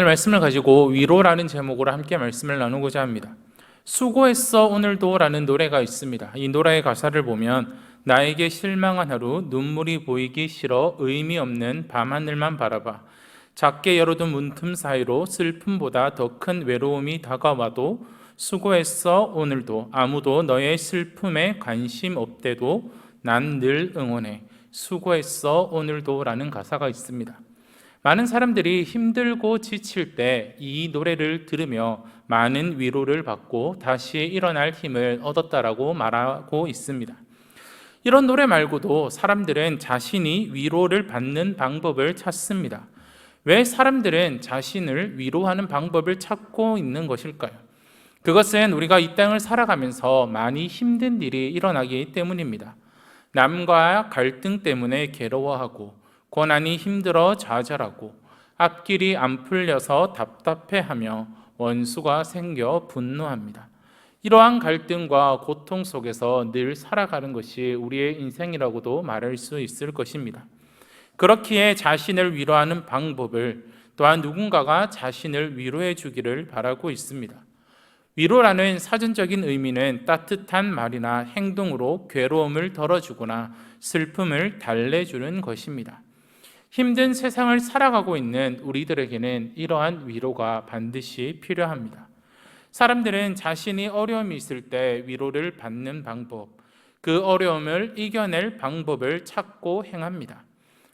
말씀을 가지고 위로라는 제목으로 함께 말씀을 나누고자 합니다. 수고했어 오늘도 라는 노래가 있습니다. 이 노래의 가사를 보면 나에게 실망한 하루 눈물이 보이기 싫어 의미 없는 밤하늘만 바라봐 작게 열어둔 문틈 사이로 슬픔보다 더 큰 외로움이 다가와도 수고했어 오늘도 아무도 너의 슬픔에 관심 없대도 난 늘 응원해 수고했어 오늘도 라는 가사가 있습니다. 많은 사람들이 힘들고 지칠 때 이 노래를 들으며 많은 위로를 받고 다시 일어날 힘을 얻었다라고 말하고 있습니다. 이런 노래 말고도 사람들은 자신이 위로를 받는 방법을 찾습니다. 왜 사람들은 자신을 위로하는 방법을 찾고 있는 것일까요? 그것은 우리가 이 땅을 살아가면서 많이 힘든 일이 일어나기 때문입니다. 남과 갈등 때문에 괴로워하고 고난이 힘들어 좌절하고 앞길이 안 풀려서 답답해하며 원수가 생겨 분노합니다. 이러한 갈등과 고통 속에서 늘 살아가는 것이 우리의 인생이라고도 말할 수 있을 것입니다. 그렇기에 자신을 위로하는 방법을 또한 누군가가 자신을 위로해 주기를 바라고 있습니다. 위로라는 사전적인 의미는 따뜻한 말이나 행동으로 괴로움을 덜어주거나 슬픔을 달래주는 것입니다. 힘든 세상을 살아가고 있는 우리들에게는 이러한 위로가 반드시 필요합니다. 사람들은 자신이 어려움이 있을 때 위로를 받는 방법, 그 어려움을 이겨낼 방법을 찾고 행합니다.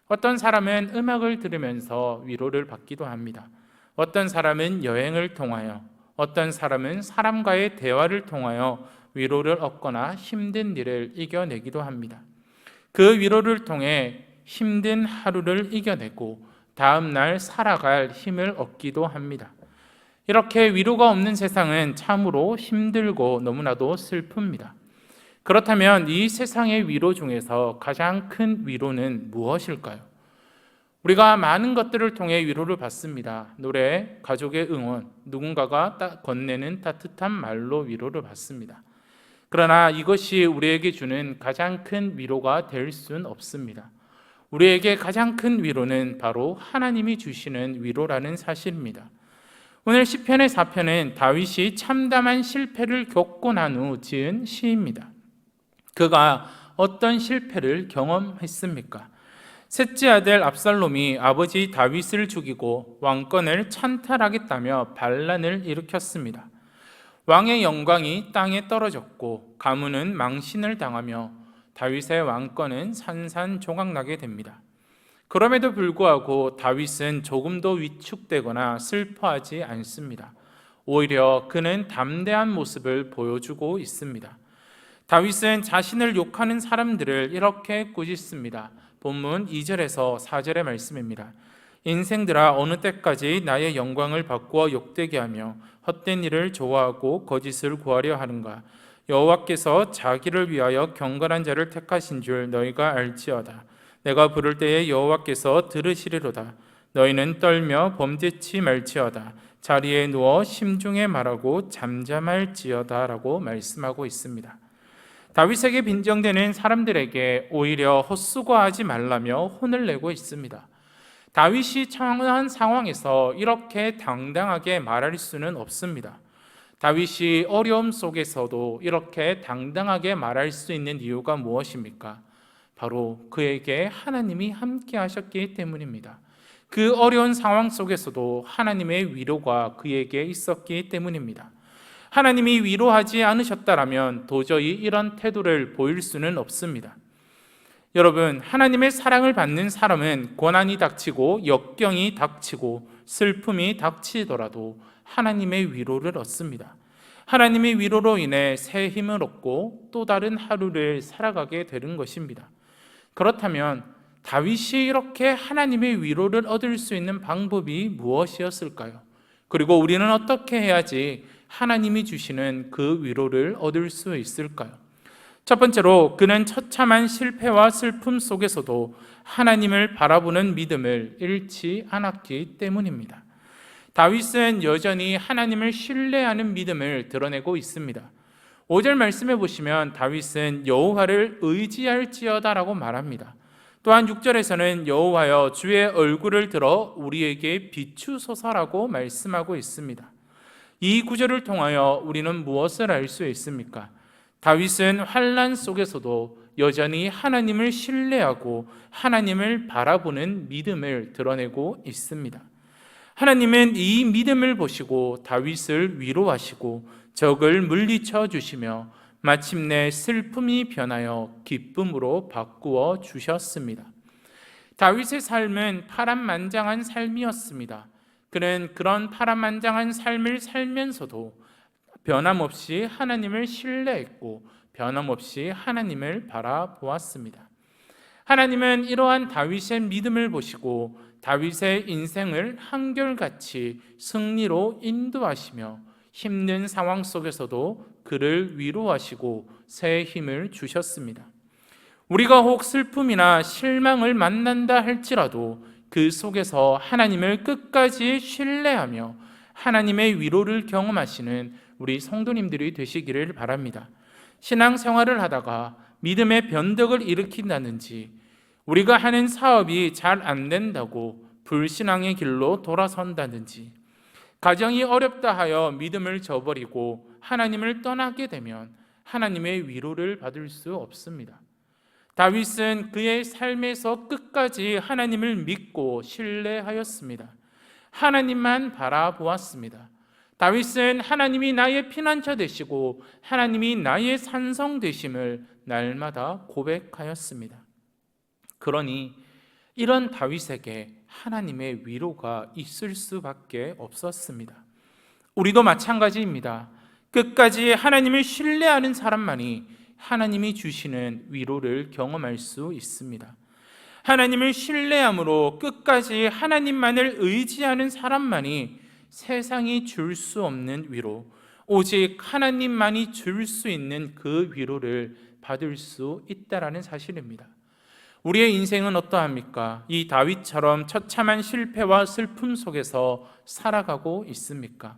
어떤 사람은 음악을 들으면서 위로를 받기도 합니다. 어떤 사람은 여행을 통하여, 어떤 사람은 사람과의 대화를 통하여 위로를 얻거나 힘든 일을 이겨내기도 합니다. 그 위로를 통해 힘든 하루를 이겨내고 다음날 살아갈 힘을 얻기도 합니다. 이렇게 위로가 없는 세상은 참으로 힘들고 너무나도 슬픕니다. 그렇다면 이 세상의 위로 중에서 가장 큰 위로는 무엇일까요? 우리가 많은 것들을 통해 위로를 받습니다. 노래, 가족의 응원, 누군가가 건네는 따뜻한 말로 위로를 받습니다. 그러나 이것이 우리에게 주는 가장 큰 위로가 될 수는 없습니다. 우리에게 가장 큰 위로는 바로 하나님이 주시는 위로라는 사실입니다. 오늘 시편의 4편은 다윗이 참담한 실패를 겪고 난 후 지은 시입니다. 그가 어떤 실패를 경험했습니까? 셋째 아들 압살롬이 아버지 다윗을 죽이고 왕권을 찬탈하겠다며 반란을 일으켰습니다. 왕의 영광이 땅에 떨어졌고 가문은 망신을 당하며 다윗의 왕권은 산산조각나게 됩니다. 그럼에도 불구하고 다윗은 조금도 위축되거나 슬퍼하지 않습니다. 오히려 그는 담대한 모습을 보여주고 있습니다. 다윗은 자신을 욕하는 사람들을 이렇게 꾸짖습니다. 본문 2절에서 4절의 말씀입니다. 인생들아 어느 때까지 나의 영광을 바꾸어 욕되게 하며 헛된 일을 좋아하고 거짓을 구하려 하는가? 여호와께서 자기를 위하여 경건한 자를 택하신 줄 너희가 알지어다. 내가 부를 때에 여호와께서 들으시리로다. 너희는 떨며 범죄치 말지어다. 자리에 누워 심중에 말하고 잠잠할지어다 라고 말씀하고 있습니다. 다윗에게 빈정되는 사람들에게 오히려 헛수고하지 말라며 혼을 내고 있습니다. 다윗이 처한 상황에서 이렇게 당당하게 말할 수는 없습니다. 다윗이 어려움 속에서도 이렇게 당당하게 말할 수 있는 이유가 무엇입니까? 바로 그에게 하나님이 함께 하셨기 때문입니다. 그 어려운 상황 속에서도 하나님의 위로가 그에게 있었기 때문입니다. 하나님이 위로하지 않으셨다면 도저히 이런 태도를 보일 수는 없습니다. 여러분, 하나님의 사랑을 받는 사람은 고난이 닥치고 역경이 닥치고 슬픔이 닥치더라도 하나님의 위로를 얻습니다. 하나님의 위로로 인해 새 힘을 얻고 또 다른 하루를 살아가게 되는 것입니다. 그렇다면 다윗이 이렇게 하나님의 위로를 얻을 수 있는 방법이 무엇이었을까요? 그리고 우리는 어떻게 해야지 하나님이 주시는 그 위로를 얻을 수 있을까요? 첫 번째로 그는 처참한 실패와 슬픔 속에서도 하나님을 바라보는 믿음을 잃지 않았기 때문입니다. 다윗은 여전히 하나님을 신뢰하는 믿음을 드러내고 있습니다. 5절 말씀해 보시면 다윗은 여호와를 의지할지어다라고 말합니다. 또한 6절에서는 여호와여 주의 얼굴을 들어 우리에게 비추소서라고 말씀하고 있습니다. 이 구절을 통하여 우리는 무엇을 알 수 있습니까? 다윗은 환난 속에서도 여전히 하나님을 신뢰하고 하나님을 바라보는 믿음을 드러내고 있습니다. 하나님은 이 믿음을 보시고 다윗을 위로하시고 적을 물리쳐 주시며 마침내 슬픔이 변하여 기쁨으로 바꾸어 주셨습니다. 다윗의 삶은 파란만장한 삶이었습니다. 그는 그런 파란만장한 삶을 살면서도 변함없이 하나님을 신뢰했고 변함없이 하나님을 바라보았습니다. 하나님은 이러한 다윗의 믿음을 보시고 다윗의 인생을 한결같이 승리로 인도하시며 힘든 상황 속에서도 그를 위로하시고 새 힘을 주셨습니다. 우리가 혹 슬픔이나 실망을 만난다 할지라도 그 속에서 하나님을 끝까지 신뢰하며 하나님의 위로를 경험하시는 우리 성도님들이 되시기를 바랍니다. 신앙생활을 하다가 믿음의 변덕을 일으킨다든지 우리가 하는 사업이 잘 안 된다고 불신앙의 길로 돌아선다든지 가정이 어렵다 하여 믿음을 저버리고 하나님을 떠나게 되면 하나님의 위로를 받을 수 없습니다. 다윗은 그의 삶에서 끝까지 하나님을 믿고 신뢰하였습니다. 하나님만 바라보았습니다. 다윗은 하나님이 나의 피난처 되시고 하나님이 나의 산성 되심을 날마다 고백하였습니다. 그러니 이런 다윗에게 하나님의 위로가 있을 수밖에 없었습니다. 우리도 마찬가지입니다. 끝까지 하나님을 신뢰하는 사람만이 하나님이 주시는 위로를 경험할 수 있습니다. 하나님을 신뢰함으로 끝까지 하나님만을 의지하는 사람만이 세상이 줄 수 없는 위로, 오직 하나님만이 줄 수 있는 그 위로를 받을 수 있다라는 사실입니다. 우리의 인생은 어떠합니까? 이 다윗처럼 처참한 실패와 슬픔 속에서 살아가고 있습니까?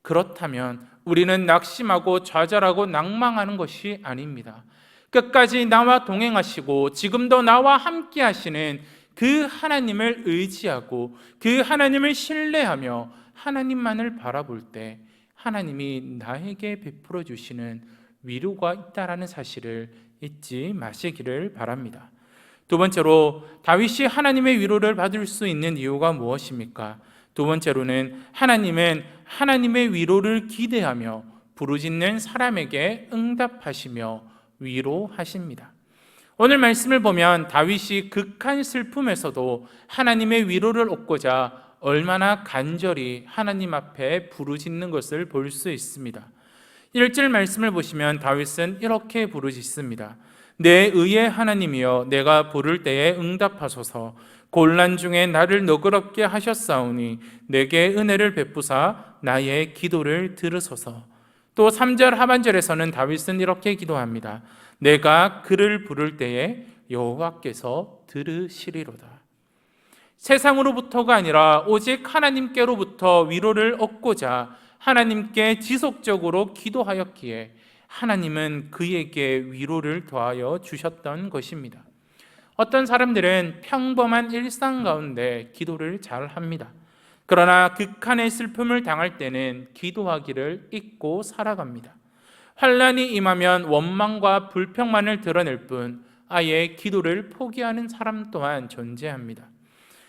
그렇다면 우리는 낙심하고 좌절하고 낭망하는 것이 아닙니다. 끝까지 나와 동행하시고 지금도 나와 함께 하시는 그 하나님을 의지하고 그 하나님을 신뢰하며 하나님만을 바라볼 때 하나님이 나에게 베풀어 주시는 위로가 있다라는 사실을 잊지 마시기를 바랍니다. 두 번째로 다윗이 하나님의 위로를 받을 수 있는 이유가 무엇입니까? 두 번째로는 하나님은 하나님의 위로를 기대하며 부르짖는 사람에게 응답하시며 위로하십니다. 오늘 말씀을 보면 다윗이 극한 슬픔에서도 하나님의 위로를 얻고자 얼마나 간절히 하나님 앞에 부르짖는 것을 볼 수 있습니다. 1절 말씀을 보시면 다윗은 이렇게 부르짖습니다. 내 의의 하나님이여 내가 부를 때에 응답하소서. 곤란 중에 나를 너그럽게 하셨사오니 내게 은혜를 베푸사 나의 기도를 들으소서. 또 3절 하반절에서는 다윗은 이렇게 기도합니다. 내가 그를 부를 때에 여호와께서 들으시리로다. 세상으로부터가 아니라 오직 하나님께로부터 위로를 얻고자 하나님께 지속적으로 기도하였기에 하나님은 그에게 위로를 더하여 주셨던 것입니다. 어떤 사람들은 평범한 일상 가운데 기도를 잘 합니다. 그러나 극한의 슬픔을 당할 때는 기도하기를 잊고 살아갑니다. 환난이 임하면 원망과 불평만을 드러낼 뿐 아예 기도를 포기하는 사람 또한 존재합니다.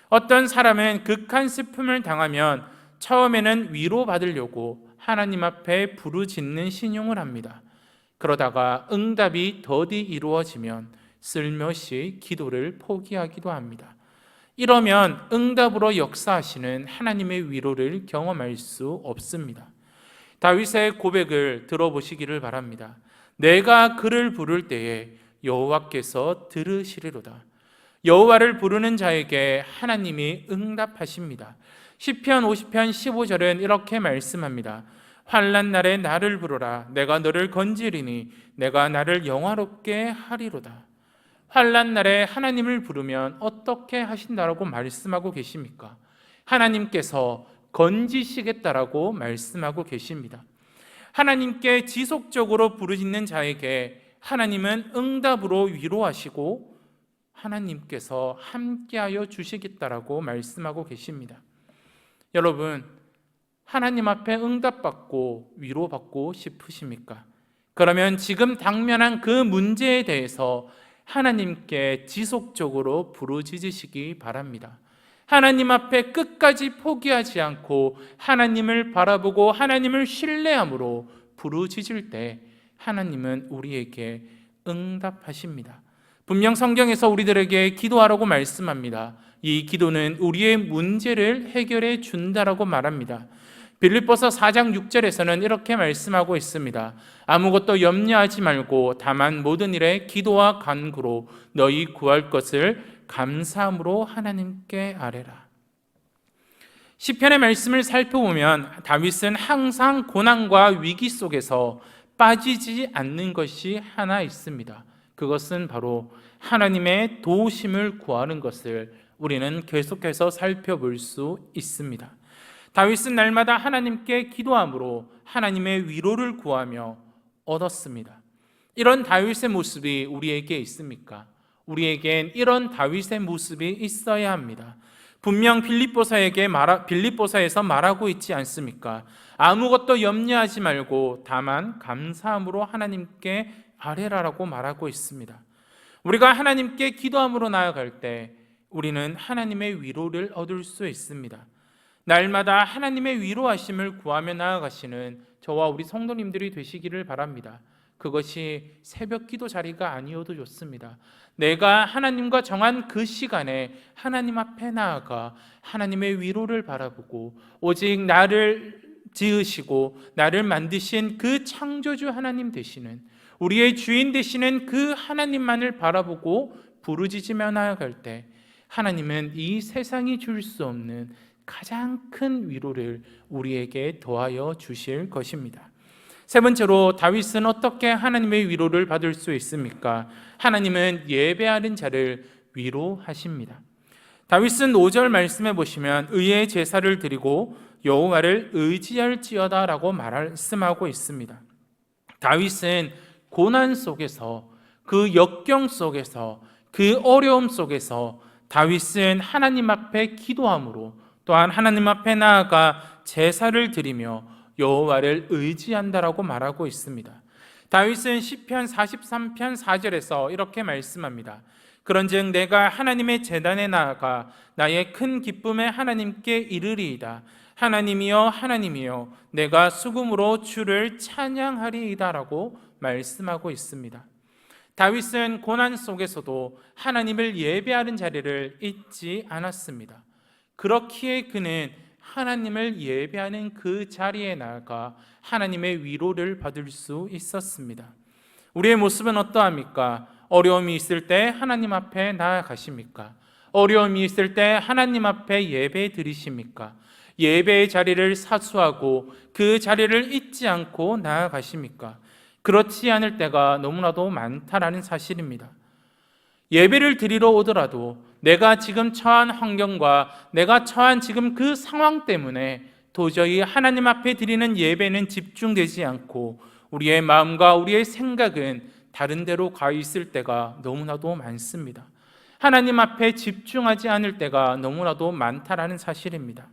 어떤 사람은 극한 슬픔을 당하면 처음에는 위로받으려고 하나님 앞에 부르짖는 신용을 합니다. 그러다가 응답이 더디 이루어지면 슬며시 기도를 포기하기도 합니다. 이러면 응답으로 역사하시는 하나님의 위로를 경험할 수 없습니다. 다윗의 고백을 들어보시기를 바랍니다. 내가 그를 부를 때에 여호와께서 들으시리로다. 여호와를 부르는 자에게 하나님이 응답하십니다. 시편 50편 15절은 이렇게 말씀합니다. 환난 날에 나를 부르라. 내가 너를 건지리니 내가 나를 영화롭게 하리로다. 환난 날에 하나님을 부르면 어떻게 하신다라고 말씀하고 계십니까? 하나님께서 건지시겠다라고 말씀하고 계십니다. 하나님께 지속적으로 부르짖는 자에게 하나님은 응답으로 위로하시고 하나님께서 함께하여 주시겠다라고 말씀하고 계십니다. 여러분, 하나님 앞에 응답받고 위로받고 싶으십니까? 그러면 지금 당면한 그 문제에 대해서 하나님께 지속적으로 부르짖으시기 바랍니다. 하나님 앞에 끝까지 포기하지 않고 하나님을 바라보고 하나님을 신뢰함으로 부르짖을 때 하나님은 우리에게 응답하십니다. 분명 성경에서 우리들에게 기도하라고 말씀합니다. 이 기도는 우리의 문제를 해결해 준다라고 말합니다. 빌립보서 4장 6절에서는 이렇게 말씀하고 있습니다. 아무것도 염려하지 말고 다만 모든 일에 기도와 간구로 너희 구할 것을 감사함으로 하나님께 아뢰라. 시편의 말씀을 살펴보면 다윗은 항상 고난과 위기 속에서 빠지지 않는 것이 하나 있습니다. 그것은 바로 하나님의 도우심을 구하는 것을 우리는 계속해서 살펴볼 수 있습니다. 다윗은 날마다 하나님께 기도함으로 하나님의 위로를 구하며 얻었습니다. 이런 다윗의 모습이 우리에게 있습니까? 우리에겐 이런 다윗의 모습이 있어야 합니다. 분명 빌립보서에서 말하고 있지 않습니까? 아무것도 염려하지 말고 다만 감사함으로 하나님께 아뢰라라고 말하고 있습니다. 우리가 하나님께 기도함으로 나아갈 때 우리는 하나님의 위로를 얻을 수 있습니다. 날마다 하나님의 위로하심을 구하며 나아가시는 저와 우리 성도님들이 되시기를 바랍니다. 그것이 새벽 기도 자리가 아니어도 좋습니다. 내가 하나님과 정한 그 시간에 하나님 앞에 나아가 하나님의 위로를 바라보고 오직 나를 지으시고 나를 만드신 그 창조주 하나님 되시는 우리의 주인 되시는 그 하나님만을 바라보고 부르짖으며 나아갈 때 하나님은 이 세상이 줄 수 없는 가장 큰 위로를 우리에게 더하여 주실 것입니다. 세 번째로 다윗은 어떻게 하나님의 위로를 받을 수 있습니까? 하나님은 예배하는 자를 위로하십니다. 다윗은 5절 말씀해 보시면 의의 제사를 드리고 여호와를 의지할지어다 라고 말씀하고 있습니다. 다윗은 고난 속에서 그 역경 속에서 그 어려움 속에서 다윗은 하나님 앞에 기도함으로 또한 하나님 앞에 나아가 제사를 드리며 여호와를 의지한다라고 말하고 있습니다. 다윗은 시편 43편 4절에서 이렇게 말씀합니다. 그런즉 내가 하나님의 제단에 나아가 나의 큰 기쁨에 하나님께 이르리이다. 하나님이여 하나님이여 내가 수금으로 주를 찬양하리이다라고 말씀하고 있습니다. 다윗은 고난 속에서도 하나님을 예배하는 자리를 잊지 않았습니다. 그렇기에 그는 하나님을 예배하는 그 자리에 나아가 하나님의 위로를 받을 수 있었습니다. 우리의 모습은 어떠합니까? 어려움이 있을 때 하나님 앞에 나아가십니까? 어려움이 있을 때 하나님 앞에 예배 드리십니까? 예배의 자리를 사수하고 그 자리를 잊지 않고 나아가십니까? 그렇지 않을 때가 너무나도 많다라는 사실입니다. 예배를 드리러 오더라도 내가 지금 처한 환경과 내가 처한 지금 그 상황 때문에 도저히 하나님 앞에 드리는 예배는 집중되지 않고 우리의 마음과 우리의 생각은 다른 데로 가 있을 때가 너무나도 많습니다. 하나님 앞에 집중하지 않을 때가 너무나도 많다라는 사실입니다.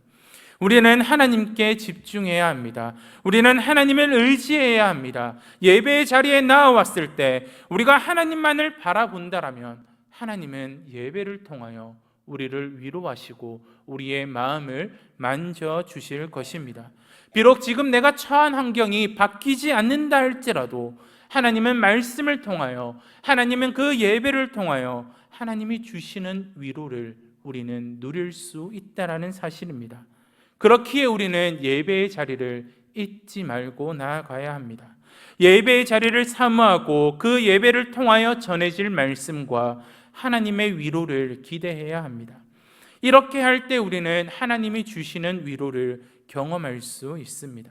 우리는 하나님께 집중해야 합니다. 우리는 하나님을 의지해야 합니다. 예배의 자리에 나아왔을 때 우리가 하나님만을 바라본다라면 하나님은 예배를 통하여 우리를 위로하시고 우리의 마음을 만져주실 것입니다. 비록 지금 내가 처한 환경이 바뀌지 않는다 할지라도 하나님은 말씀을 통하여 하나님은 그 예배를 통하여 하나님이 주시는 위로를 우리는 누릴 수 있다는 사실입니다. 그렇기에 우리는 예배의 자리를 잊지 말고 나아가야 합니다. 예배의 자리를 사모하고 그 예배를 통하여 전해질 말씀과 하나님의 위로를 기대해야 합니다. 이렇게 할 때 우리는 하나님이 주시는 위로를 경험할 수 있습니다.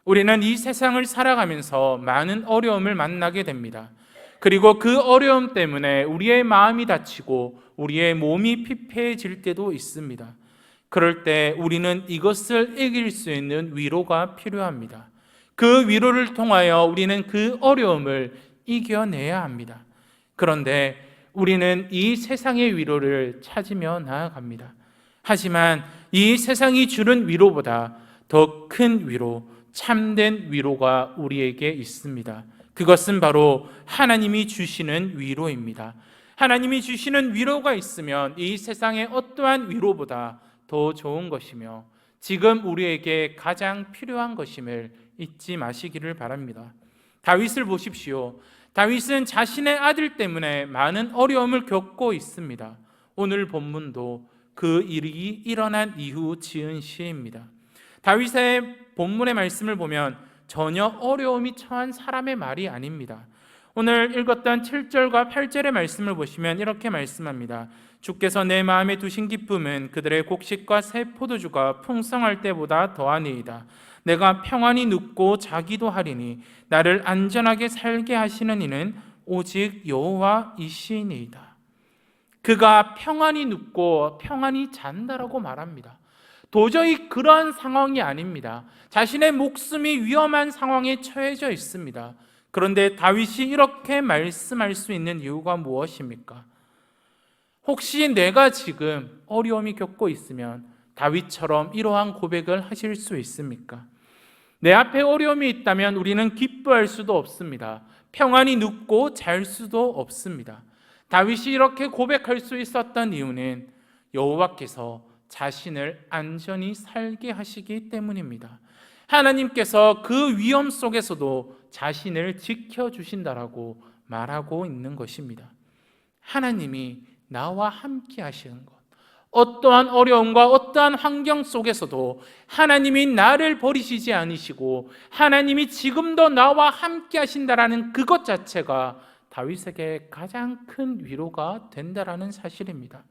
우리는 이 세상을 살아가면서 많은 어려움을 만나게 됩니다. 그리고 그 어려움 때문에 우리의 마음이 다치고 우리의 몸이 피폐해질 때도 있습니다. 그럴 때 우리는 이것을 이길 수 있는 위로가 필요합니다. 그 위로를 통하여 우리는 그 어려움을 이겨내야 합니다. 그런데 우리는 이 세상의 위로를 찾으며 나아갑니다. 하지만 이 세상이 주는 위로보다 더 큰 위로, 참된 위로가 우리에게 있습니다. 그것은 바로 하나님이 주시는 위로입니다. 하나님이 주시는 위로가 있으면 이 세상의 어떠한 위로보다 더 좋은 것이며 지금 우리에게 가장 필요한 것임을 잊지 마시기를 바랍니다. 다윗을 보십시오. 다윗은 자신의 아들 때문에 많은 어려움을 겪고 있습니다. 오늘 본문도 그 일이 일어난 이후 지은 시입니다. 다윗의 본문의 말씀을 보면 전혀 어려움이 처한 사람의 말이 아닙니다. 오늘 읽었던 7절과 8절의 말씀을 보시면 이렇게 말씀합니다. 주께서 내 마음에 두신 기쁨은 그들의 곡식과 새 포도주가 풍성할 때보다 더하니이다. 내가 평안히 눕고 자기도 하리니 나를 안전하게 살게 하시는 이는 오직 여호와이시니이다. 그가 평안히 눕고 평안히 잔다라고 말합니다. 도저히 그러한 상황이 아닙니다. 자신의 목숨이 위험한 상황에 처해져 있습니다. 그런데 다윗이 이렇게 말씀할 수 있는 이유가 무엇입니까? 혹시 내가 지금 어려움이 겪고 있으면 다윗처럼 이러한 고백을 하실 수 있습니까? 내 앞에 어려움이 있다면 우리는 기뻐할 수도 없습니다. 평안히 눕고 잘 수도 없습니다. 다윗이 이렇게 고백할 수 있었던 이유는 여호와께서 자신을 안전히 살게 하시기 때문입니다. 하나님께서 그 위험 속에서도 자신을 지켜주신다라고 말하고 있는 것입니다. 하나님이 나와 함께 하시는 것, 어떠한 어려움과 어떠한 환경 속에서도 하나님이 나를 버리시지 않으시고 하나님이 지금도 나와 함께 하신다라는 그것 자체가 다윗에게 가장 큰 위로가 된다라는 사실입니다.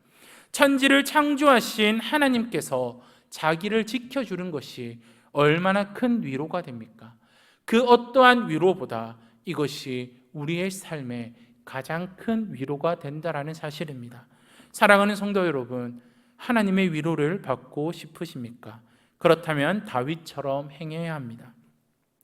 천지를 창조하신 하나님께서 자기를 지켜주는 것이 얼마나 큰 위로가 됩니까? 그 어떠한 위로보다 이것이 우리의 삶에 가장 큰 위로가 된다라는 사실입니다. 사랑하는 성도 여러분, 하나님의 위로를 받고 싶으십니까? 그렇다면 다윗처럼 행해야 합니다.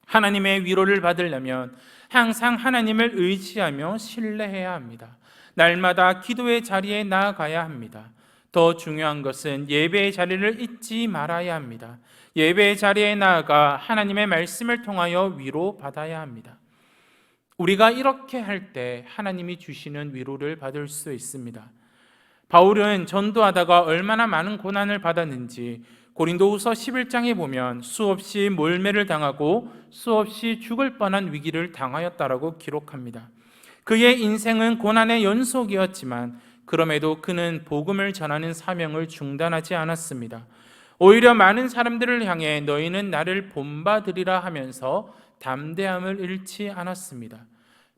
하나님의 위로를 받으려면 항상 하나님을 의지하며 신뢰해야 합니다. 날마다 기도의 자리에 나아가야 합니다. 더 중요한 것은 예배의 자리를 잊지 말아야 합니다. 예배의 자리에 나아가 하나님의 말씀을 통하여 위로받아야 합니다. 우리가 이렇게 할 때 하나님이 주시는 위로를 받을 수 있습니다. 바울은 전도하다가 얼마나 많은 고난을 받았는지 고린도후서 11장에 보면 수없이 몰매를 당하고 수없이 죽을 뻔한 위기를 당하였다라고 기록합니다. 그의 인생은 고난의 연속이었지만 그럼에도 그는 복음을 전하는 사명을 중단하지 않았습니다. 오히려 많은 사람들을 향해 너희는 나를 본받으리라 하면서 담대함을 잃지 않았습니다.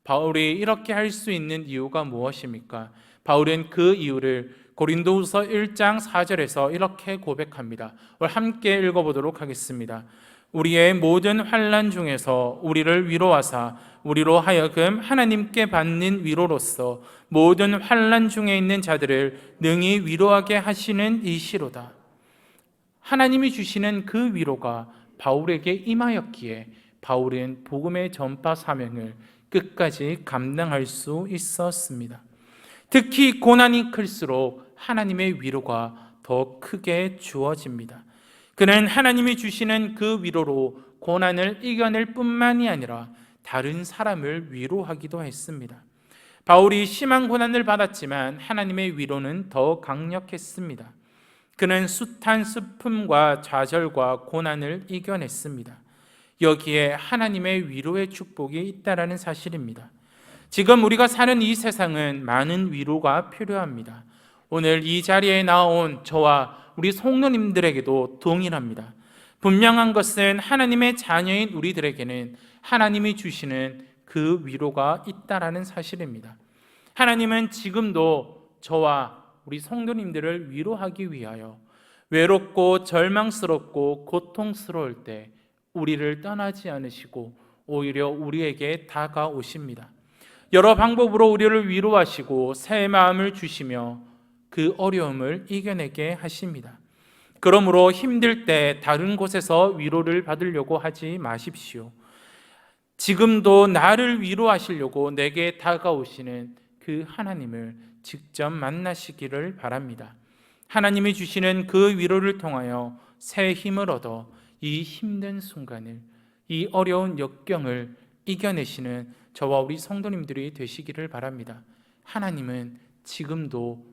바울이 이렇게 할 수 있는 이유가 무엇입니까? 바울은 그 이유를 고린도후서 1장 4절에서 이렇게 고백합니다. 오늘 함께 읽어보도록 하겠습니다. 우리의 모든 환난 중에서 우리를 위로하사 우리로 하여금 하나님께 받는 위로로서 모든 환난 중에 있는 자들을 능히 위로하게 하시는 이시로다. 하나님이 주시는 그 위로가 바울에게 임하였기에 바울은 복음의 전파 사명을 끝까지 감당할 수 있었습니다. 특히 고난이 클수록 하나님의 위로가 더 크게 주어집니다. 그는 하나님이 주시는 그 위로로 고난을 이겨낼 뿐만이 아니라 다른 사람을 위로하기도 했습니다. 바울이 심한 고난을 받았지만 하나님의 위로는 더 강력했습니다. 그는 숱한 슬픔과 좌절과 고난을 이겨냈습니다. 여기에 하나님의 위로의 축복이 있다라는 사실입니다. 지금 우리가 사는 이 세상은 많은 위로가 필요합니다. 오늘 이 자리에 나온 저와 우리 성도님들에게도 동일합니다. 분명한 것은 하나님의 자녀인 우리들에게는 하나님이 주시는 그 위로가 있다라는 사실입니다. 하나님은 지금도 저와 우리 성도님들을 위로하기 위하여 외롭고 절망스럽고 고통스러울 때 우리를 떠나지 않으시고 오히려 우리에게 다가오십니다. 여러 방법으로 우리를 위로하시고 새 마음을 주시며 그 어려움을 이겨내게 하십니다. 그러므로 힘들 때 다른 곳에서 위로를 받으려고 하지 마십시오. 지금도 나를 위로하시려고 내게 다가오시는 그 하나님을 직접 만나시기를 바랍니다. 하나님이 주시는 그 위로를 통하여 새 힘을 얻어 이 힘든 순간을, 이 어려운 역경을 이겨내시는 저와 우리 성도님들이 되시기를 바랍니다. 하나님은 지금도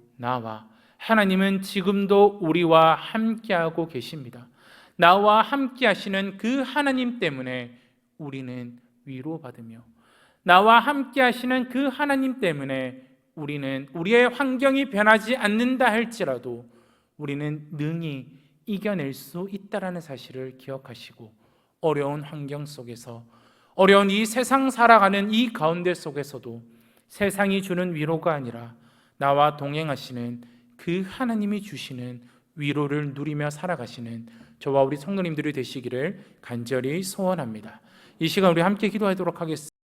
하나님은 지금도 우리와 함께하고 계십니다. 나와 함께 하시는 그 하나님 때문에 우리는 위로받으며, 나와 함께 하시는 그 하나님 때문에 우리는 우리의 환경이 변하지 않는다 할지라도 우리는 능히 이겨낼 수 있다라는 사실을 기억하시고, 어려운 환경 속에서, 어려운 이 세상 살아가는 이 가운데 속에서도 세상이 주는 위로가 아니라 나와 동행하시는 그 하나님이 주시는 위로를 누리며 살아가시는 저와 우리 성도님들이 되시기를 간절히 소원합니다. 이 시간 우리 함께 기도하도록 하겠습니다.